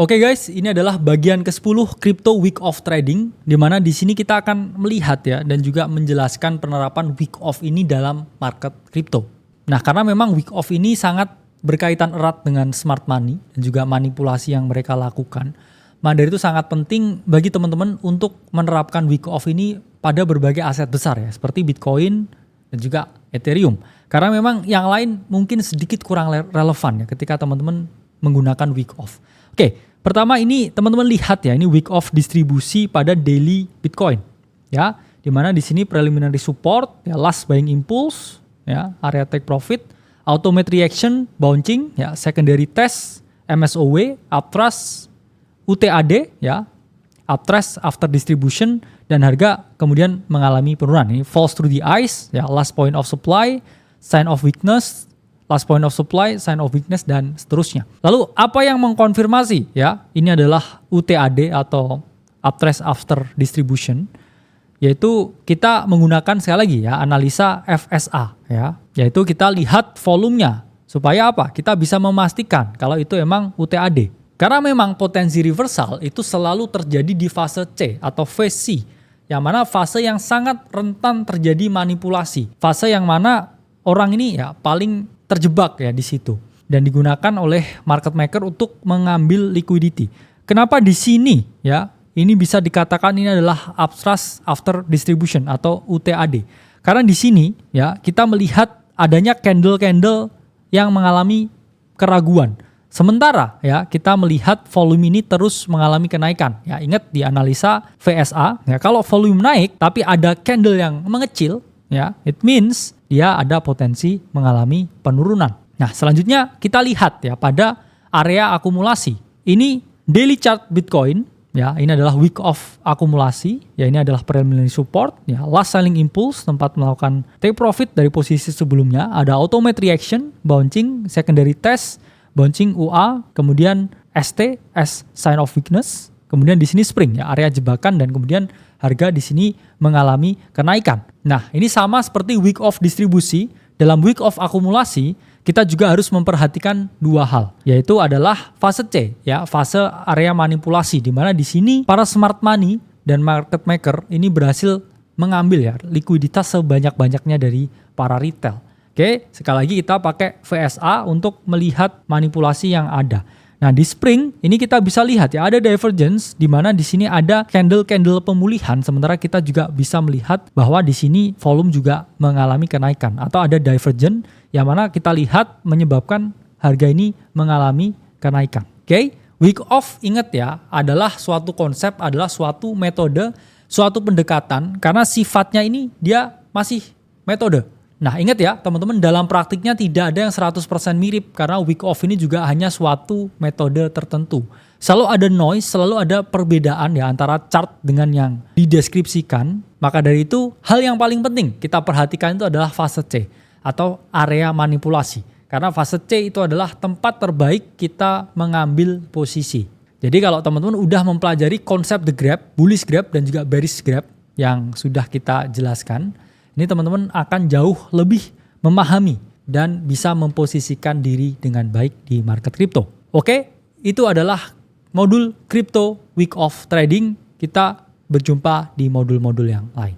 Oke guys, ini adalah bagian ke-10 Crypto Week of Trading, di mana di sini kita akan melihat ya dan juga menjelaskan penerapan week off ini dalam market crypto. Nah, karena memang week off ini sangat berkaitan erat dengan smart money dan juga manipulasi yang mereka lakukan, maka dari itu sangat penting bagi teman-teman untuk menerapkan week off ini pada berbagai aset besar ya, seperti Bitcoin dan juga Ethereum. Karena memang yang lain mungkin sedikit kurang relevan ya ketika teman-teman menggunakan week off. Oke, pertama ini teman-teman lihat ya, ini week off distribusi pada daily Bitcoin ya, di mana di sini preliminary support ya, last buying impulse ya, area take profit, automate reaction, bouncing ya, secondary test, MSOW, uptrust, UTAD ya, uptrust after distribution, dan harga kemudian mengalami penurunan. Ini falls through the ice ya, last point of supply, sign of weakness, last point of supply, sign of weakness, dan seterusnya. Lalu apa yang mengkonfirmasi ya? Ini adalah UTAD atau uptrust after distribution, yaitu kita menggunakan sekali lagi ya analisa FSA ya, yaitu kita lihat volumenya supaya apa? Kita bisa memastikan kalau itu emang UTAD. Karena memang potensi reversal itu selalu terjadi di fase C atau phase C, yang mana fase yang sangat rentan terjadi manipulasi, fase yang mana orang ini ya paling terjebak ya di situ dan digunakan oleh market maker untuk mengambil liquidity. Kenapa di sini ya ini bisa dikatakan ini adalah uptrust after distribution atau UTAD? Karena di sini ya kita melihat adanya candle-candle yang mengalami keraguan. Sementara ya kita melihat volume ini terus mengalami kenaikan. Ya ingat di analisa VSA ya, kalau volume naik tapi ada candle yang mengecil ya, it means dia ada potensi mengalami penurunan. Nah, selanjutnya kita lihat ya pada area akumulasi. Ini daily chart Bitcoin ya, ini adalah week of akumulasi ya, ini adalah preliminary support ya, last selling impulse tempat melakukan take profit dari posisi sebelumnya, ada automate reaction, bouncing, secondary test, bouncing UA, kemudian ST as sign of weakness, kemudian di sini spring ya, area jebakan, dan kemudian harga di sini mengalami kenaikan. Nah, ini sama seperti week of distribusi. Dalam week of akumulasi, kita juga harus memperhatikan dua hal, yaitu adalah fase C ya, fase area manipulasi, di mana di sini para smart money dan market maker ini berhasil mengambil ya likuiditas sebanyak-banyaknya dari para retail. Oke, sekali lagi kita pakai VSA untuk melihat manipulasi yang ada. Nah, di spring ini kita bisa lihat ya ada divergence, di mana di sini ada candle-candle pemulihan, sementara kita juga bisa melihat bahwa di sini volume juga mengalami kenaikan atau ada divergence yang mana kita lihat menyebabkan harga ini mengalami kenaikan. Oke, week off ingat ya adalah suatu konsep, adalah suatu metode, suatu pendekatan, karena sifatnya ini dia masih metode. Nah, ingat ya teman-teman, dalam praktiknya tidak ada yang 100% mirip karena week off ini juga hanya suatu metode tertentu. Selalu ada noise, selalu ada perbedaan ya antara chart dengan yang dideskripsikan. Maka dari itu, hal yang paling penting kita perhatikan itu adalah fase C atau area manipulasi. Karena fase C itu adalah tempat terbaik kita mengambil posisi. Jadi kalau teman-teman udah mempelajari konsep the grab, bullish grab, dan juga bearish grab yang sudah kita jelaskan, ini teman-teman akan jauh lebih memahami dan bisa memposisikan diri dengan baik di market crypto. Oke, itu adalah modul Crypto Week of Trading. Kita berjumpa di modul-modul yang lain.